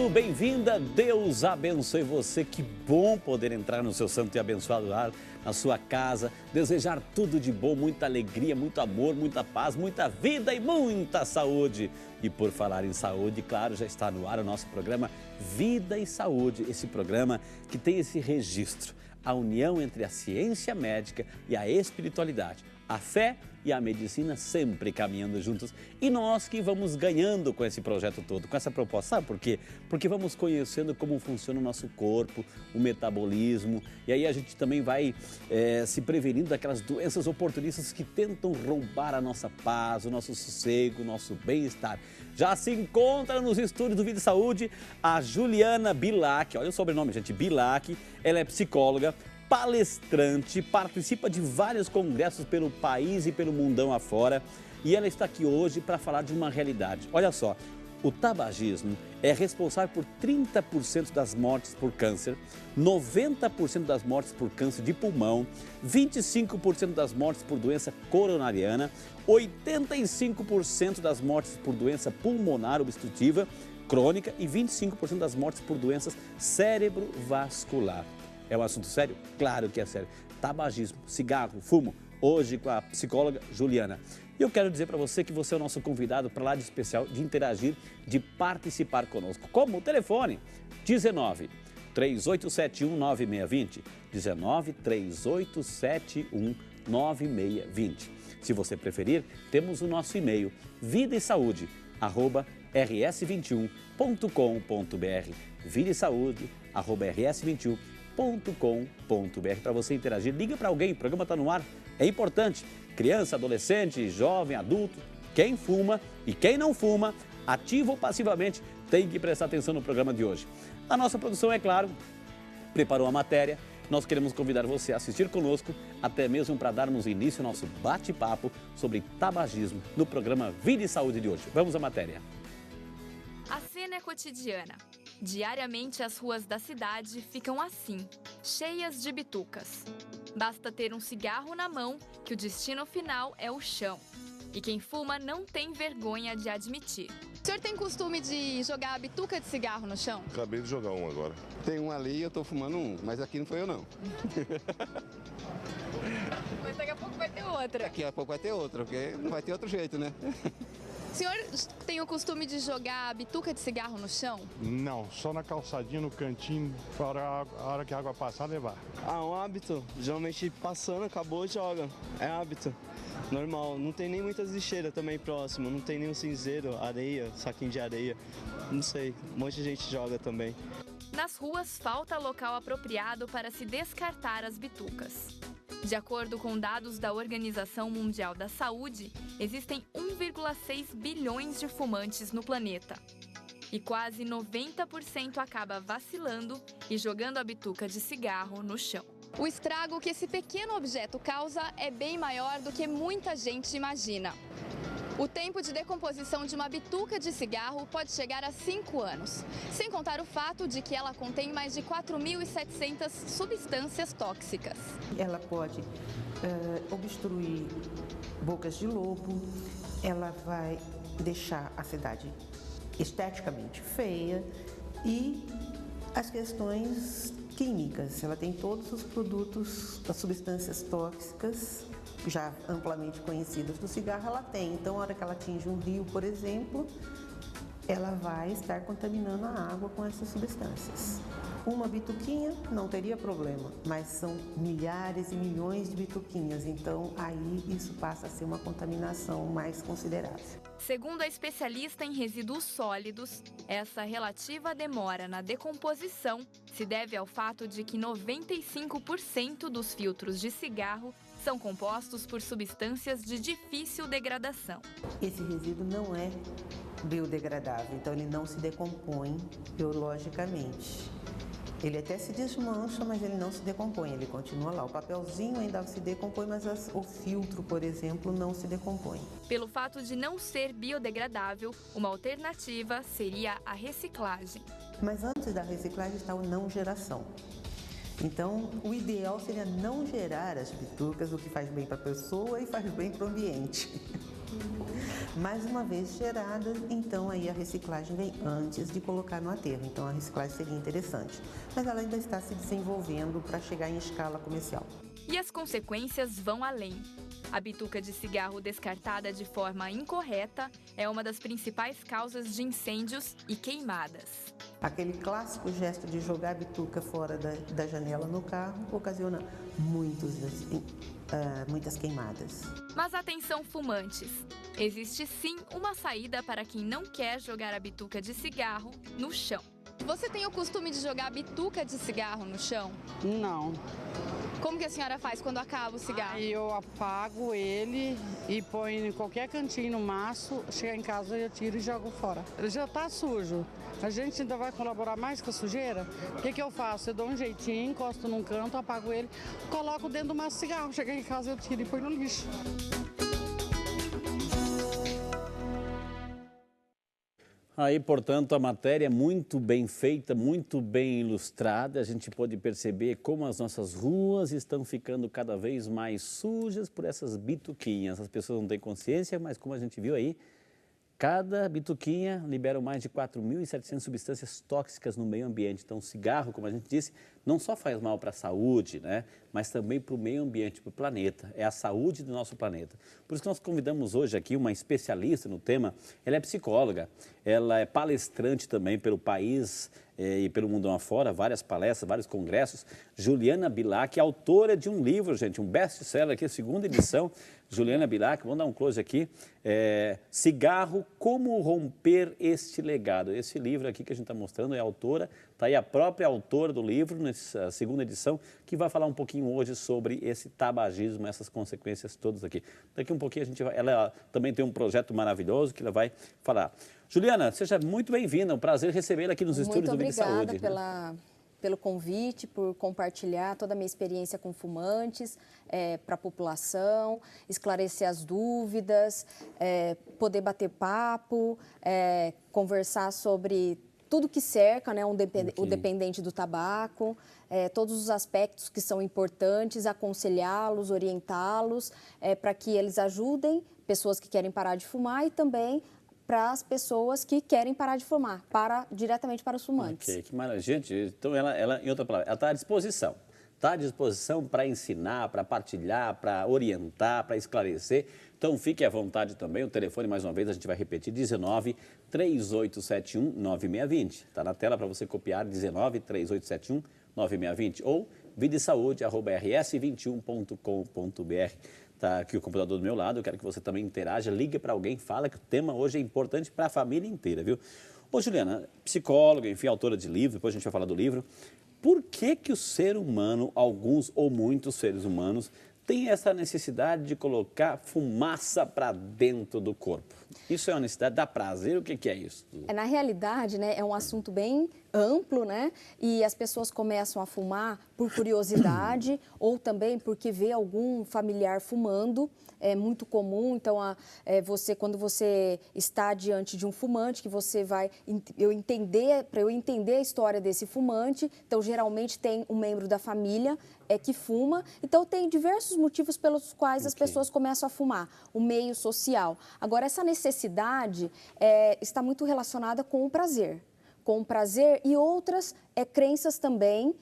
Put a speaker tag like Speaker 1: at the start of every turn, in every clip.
Speaker 1: bem-vindo, bem-vinda. Deus abençoe você. Que bom poder entrar no seu santo e abençoado lar, na sua casa, desejar tudo de bom, muita alegria, muito amor, muita paz, muita vida e muita saúde. E por falar em saúde, claro, já está no ar o nosso programa Vida e Saúde, esse programa que tem esse registro, a união entre a ciência médica e a espiritualidade, a fé e a medicina sempre caminhando juntos. E nós que vamos ganhando com esse projeto todo, com essa proposta. Sabe por quê? Porque vamos conhecendo como funciona o nosso corpo, o metabolismo. E aí a gente também vai se prevenindo daquelas doenças oportunistas que tentam roubar a nossa paz, o nosso sossego, o nosso bem-estar. Já se encontra nos estúdios do Vida e Saúde a Juliana Bilac. Olha o sobrenome, gente, Bilac. Ela é psicóloga, palestrante, participa de vários congressos pelo país e pelo mundão afora, e ela está aqui hoje para falar de uma realidade. Olha só, o tabagismo é responsável por 30% das mortes por câncer, 90% das mortes por câncer de pulmão, 25% das mortes por doença coronariana, 85% das mortes por doença pulmonar obstrutiva crônica e 25% das mortes por doenças cerebrovascular. É um assunto sério? Claro que é sério. Tabagismo, cigarro, fumo. Hoje com a psicóloga Juliana. E eu quero dizer para você que você é o nosso convidado para lá de especial, de interagir, de participar conosco. Como? O telefone 19 3871 9620. 19 3871 9620. Se você preferir, temos o nosso e-mail vidaesaude@rs21.com.br. vidaesaude@rs21.com.br para você interagir. Liga para alguém, o programa está no ar, é importante. Criança, adolescente, jovem, adulto, quem fuma e quem não fuma, ativo ou passivamente, tem que prestar atenção no programa de hoje. A nossa produção, é claro, preparou a matéria. Nós queremos convidar você a assistir conosco, até mesmo para darmos início ao nosso bate-papo sobre tabagismo no programa Vida e Saúde de hoje. Vamos à matéria.
Speaker 2: A cena é cotidiana. Diariamente, as ruas da cidade ficam assim, cheias de bitucas. Basta ter um cigarro na mão, que o destino final é o chão. E quem fuma não tem vergonha de admitir.
Speaker 3: O senhor tem costume de jogar a bituca de cigarro no chão?
Speaker 4: Acabei de jogar um agora.
Speaker 5: Tem um ali e eu tô fumando um, mas aqui não foi eu não.
Speaker 3: Mas daqui a pouco vai ter outra.
Speaker 5: Daqui a pouco vai ter outra, porque não vai ter outro jeito, né?
Speaker 3: O senhor tem o costume de jogar a bituca de cigarro no chão?
Speaker 6: Não, só na calçadinha, no cantinho, para a hora que a água passar, levar.
Speaker 7: Um hábito. Geralmente passando, acabou, joga. É hábito. Normal. Não tem nem muitas lixeiras também próximo. Não tem nenhum cinzeiro, areia, saquinho de areia. Não sei. Um monte de gente joga também.
Speaker 2: Nas ruas, falta local apropriado para se descartar as bitucas. De acordo com dados da Organização Mundial da Saúde, existem 1,6 bilhões de fumantes no planeta. E quase 90% acaba vacilando e jogando a bituca de cigarro no chão.
Speaker 3: O estrago que esse pequeno objeto causa é bem maior do que muita gente imagina. O tempo de decomposição de uma bituca de cigarro pode chegar a 5 anos, sem contar o fato de que ela contém mais de 4.700 substâncias tóxicas.
Speaker 8: Ela pode obstruir bocas de lobo, ela vai deixar a cidade esteticamente feia e as questões químicas. Ela tem todos os produtos, as substâncias tóxicas já amplamente conhecidas do cigarro, ela tem. Então, na hora que ela atinge um rio, por exemplo, ela vai estar contaminando a água com essas substâncias. Uma bituquinha não teria problema, mas são milhares e milhões de bituquinhas, então aí isso passa a ser uma contaminação mais considerável.
Speaker 2: Segundo a especialista em resíduos sólidos, essa relativa demora na decomposição se deve ao fato de que 95% dos filtros de cigarro são compostos por substâncias de difícil degradação.
Speaker 8: Esse resíduo não é biodegradável, então ele não se decompõe biologicamente. Ele até se desmancha, mas ele não se decompõe, ele continua lá. O papelzinho ainda se decompõe, mas o filtro, por exemplo, não se decompõe.
Speaker 2: Pelo fato de não ser biodegradável, uma alternativa seria a reciclagem.
Speaker 8: Mas antes da reciclagem está a não geração. Então, o ideal seria não gerar as bitucas, o que faz bem para a pessoa e faz bem para o ambiente. mais uma vez geradas, então aí a reciclagem vem antes de colocar no aterro. Então a reciclagem seria interessante, mas ela ainda está se desenvolvendo para chegar em escala comercial.
Speaker 2: E as consequências vão além. A bituca de cigarro descartada de forma incorreta é uma das principais causas de incêndios e queimadas.
Speaker 8: Aquele clássico gesto de jogar a bituca fora da janela no carro ocasiona muitas queimadas.
Speaker 2: Mas atenção, fumantes! Existe sim uma saída para quem não quer jogar a bituca de cigarro no chão.
Speaker 3: Você tem o costume de jogar a bituca de cigarro no chão?
Speaker 4: Não.
Speaker 3: Como que a senhora faz quando acaba o cigarro?
Speaker 4: Aí eu apago ele e ponho em qualquer cantinho no maço, chega em casa eu tiro e jogo fora. Ele já tá sujo. A gente ainda vai colaborar mais com a sujeira? O que eu faço? Eu dou um jeitinho, encosto num canto, apago ele, coloco dentro do maço de cigarro. Chega em casa eu tiro e põe no lixo.
Speaker 1: Aí, portanto, a matéria é muito bem feita, muito bem ilustrada. A gente pode perceber como as nossas ruas estão ficando cada vez mais sujas por essas bituquinhas. As pessoas não têm consciência, mas como a gente viu aí, cada bituquinha libera mais de 4.700 substâncias tóxicas no meio ambiente. Então, o cigarro, como a gente disse, não só faz mal para a saúde, né, mas também para o meio ambiente, para o planeta. É a saúde do nosso planeta. Por isso que nós convidamos hoje aqui uma especialista no tema. Ela é psicóloga, ela é palestrante também pelo país e pelo mundo afora, várias palestras, vários congressos. Juliana Bilac, autora de um livro, gente, um best-seller aqui, segunda edição. Juliana Bilac, vamos dar um close aqui. Cigarro, como romper este legado. Esse livro aqui que a gente está mostrando é a autora, está aí a própria autora do livro, nessa segunda edição, que vai falar um pouquinho hoje sobre esse tabagismo, essas consequências todas aqui. Daqui um pouquinho a gente vai, ela também tem um projeto maravilhoso que ela vai falar. Juliana, seja muito bem-vinda, é um prazer recebê-la aqui nos estúdios do Vida e Saúde.
Speaker 9: Muito obrigada pelo convite, por compartilhar toda a minha experiência com fumantes para a população, esclarecer as dúvidas, poder bater papo, conversar sobre tudo que cerca, né, o dependente do tabaco, todos os aspectos que são importantes, aconselhá-los, orientá-los, para que eles ajudem pessoas que querem parar de fumar e também para as pessoas que querem parar de fumar, diretamente para os fumantes.
Speaker 1: Ok, que maravilha. Gente, então ela, em outra palavra, ela está à disposição. Está à disposição para ensinar, para partilhar, para orientar, para esclarecer. Então, fique à vontade também. O telefone, mais uma vez, a gente vai repetir, 19 3871 9620. Está na tela para você copiar, 19 3871 9620 ou videsaude@rs21.com.br. Está aqui o computador do meu lado, eu quero que você também interaja, ligue para alguém, fala que o tema hoje é importante para a família inteira, viu? Ô, Juliana, psicóloga, enfim, autora de livro, depois a gente vai falar do livro. Por que o ser humano, alguns ou muitos seres humanos, tem essa necessidade de colocar fumaça para dentro do corpo? Isso é uma necessidade, dá prazer? O que é isso?
Speaker 9: Na realidade, né, é um assunto bem amplo, né? E as pessoas começam a fumar por curiosidade ou também porque vê algum familiar fumando. É muito comum, então, quando você está diante de um fumante, que você vai, para eu entender a história desse fumante, então, geralmente tem um membro da família que fuma, então tem diversos motivos pelos quais as pessoas começam a fumar, o meio social. Agora, essa necessidade está muito relacionada com o prazer e outras crenças também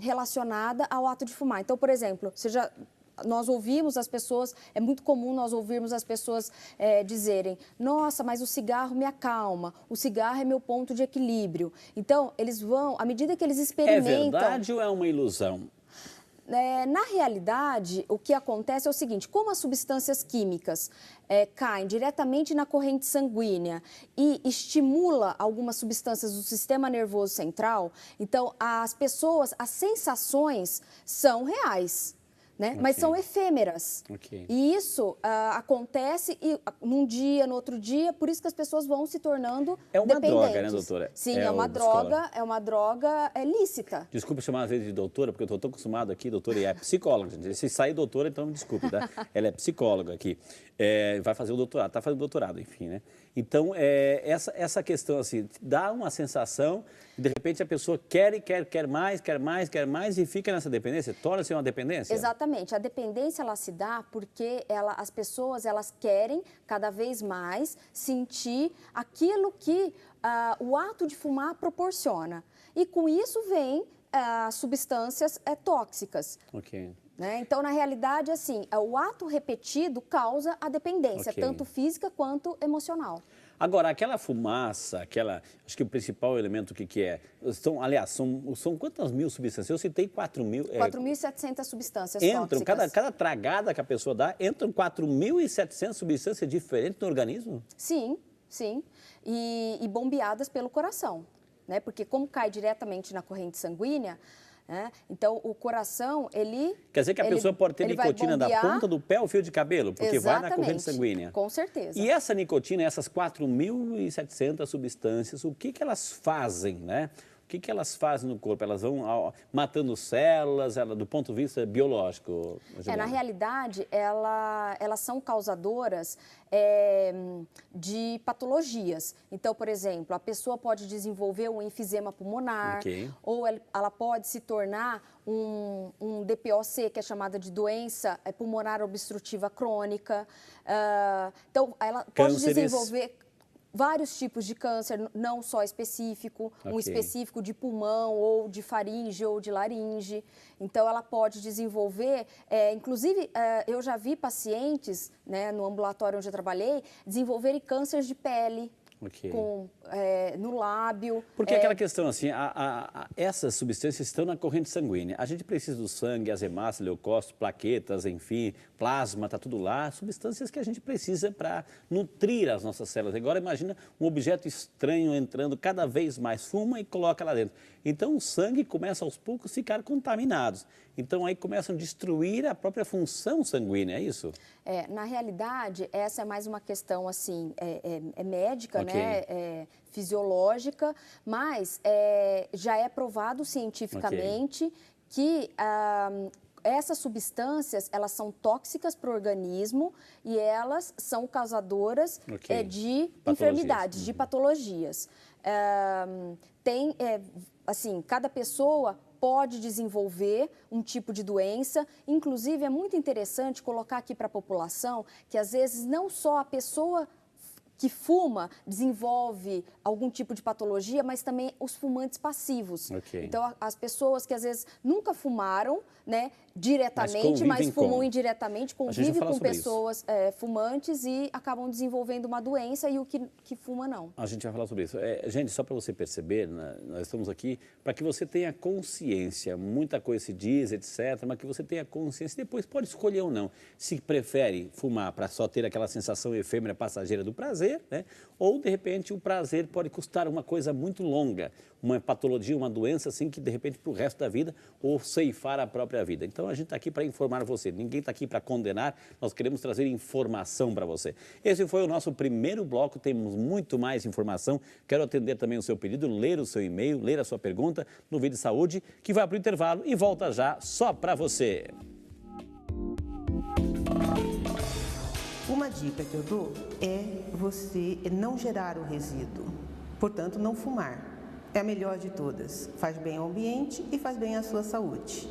Speaker 9: relacionadas ao ato de fumar. Então, por exemplo, nós ouvimos as pessoas, é muito comum nós ouvirmos as pessoas dizerem: nossa, mas o cigarro me acalma, o cigarro é meu ponto de equilíbrio. Então, eles vão, à medida que eles experimentam...
Speaker 1: É verdade ou é uma ilusão?
Speaker 9: Na realidade, o que acontece é o seguinte: como as substâncias químicas caem diretamente na corrente sanguínea e estimula algumas substâncias do sistema nervoso central, então as sensações são reais. Né? Mas são efêmeras. E isso acontece num dia, no outro dia, por isso que as pessoas vão se tornando dependentes.
Speaker 1: É uma droga, né, doutora?
Speaker 9: Sim, é uma droga lícita.
Speaker 1: Desculpa chamar às vezes de doutora, porque eu estou tão acostumado aqui, doutora, e é psicóloga, gente. Se sair doutora, então me desculpe, tá? Ela é psicóloga aqui. Vai fazer o doutorado, está fazendo doutorado, enfim, né? Então, essa questão, assim, dá uma sensação, de repente a pessoa quer mais e fica nessa dependência, torna-se uma dependência?
Speaker 9: Exatamente. A dependência, ela se dá porque as pessoas, elas querem cada vez mais sentir aquilo que o ato de fumar proporciona. E com isso vem substâncias tóxicas.
Speaker 1: Ok.
Speaker 9: Né? Então, na realidade, assim, o ato repetido causa a dependência, tanto física quanto emocional.
Speaker 1: Agora, aquela fumaça, acho que o principal elemento, o que é? São quantas mil substâncias? Eu citei 4.000.
Speaker 9: 4.700 substâncias
Speaker 1: tóxicas. Cada
Speaker 9: tóxicas.
Speaker 1: tragada que a pessoa dá, entram 4.700 substâncias diferentes no organismo?
Speaker 9: Sim, sim. E bombeadas pelo coração, né? Porque como cai diretamente na corrente sanguínea, então o coração, ele...
Speaker 1: Quer dizer que a pessoa pode ter nicotina da ponta do pé ao fio de cabelo, porque vai na corrente sanguínea.
Speaker 9: Com certeza.
Speaker 1: E essa nicotina, essas 4.700 substâncias, o que elas fazem, né? O que elas fazem no corpo? Elas vão matando células, do ponto de vista biológico?
Speaker 9: Na realidade, elas são causadoras de patologias. Então, por exemplo, a pessoa pode desenvolver um enfisema pulmonar, ou ela pode se tornar um DPOC, que é chamada de doença pulmonar obstrutiva crônica. Então, ela pode desenvolver vários tipos de câncer, não só específico, um específico de pulmão, ou de faringe, ou de laringe. Então, ela pode desenvolver, inclusive, eu já vi pacientes, né, no ambulatório onde eu trabalhei, desenvolverem cânceres de pele, no lábio.
Speaker 1: Porque aquela questão assim, essas substâncias estão na corrente sanguínea. A gente precisa do sangue, as hemácias, leucócitos, plaquetas, enfim, plasma, está tudo lá. Substâncias que a gente precisa para nutrir as nossas células. Agora imagina um objeto estranho entrando cada vez mais, fuma e coloca lá dentro. Então o sangue começa aos poucos a ficar contaminados. Então aí começam a destruir a própria função sanguínea, é isso?
Speaker 9: Na realidade, essa é mais uma questão assim, médica, né? Fisiológica, mas já é provado cientificamente que essas substâncias, elas são tóxicas para o organismo e elas são causadoras de enfermidades, de patologias. Assim, cada pessoa pode desenvolver um tipo de doença. Inclusive, é muito interessante colocar aqui para a população que, às vezes, não só a pessoa que fuma desenvolve algum tipo de patologia, mas também os fumantes passivos. Então, as pessoas que, às vezes, nunca fumaram, né, diretamente, mas fumam indiretamente, convivem com pessoas fumantes e acabam desenvolvendo uma doença, e o que fuma não.
Speaker 1: A gente vai falar sobre isso. Gente, só para você perceber, né, nós estamos aqui para que você tenha consciência. Muita coisa se diz, etc., mas que você tenha consciência. Depois pode escolher ou não. Se prefere fumar para só ter aquela sensação efêmera, passageira do prazer, né? Ou, de repente, o prazer pode custar uma coisa muito longa, uma patologia, uma doença, assim, que, de repente, para o resto da vida, ou ceifar a própria vida. Então, a gente está aqui para informar você. Ninguém está aqui para condenar, nós queremos trazer informação para você. Esse foi o nosso primeiro bloco, temos muito mais informação. Quero atender também o seu pedido, ler o seu e-mail, ler a sua pergunta no Vida e Saúde, que vai para o intervalo e volta já só para você.
Speaker 8: Uma dica que eu dou é você não gerar o resíduo, portanto, não fumar. É a melhor de todas. Faz bem ao ambiente e faz bem à sua saúde.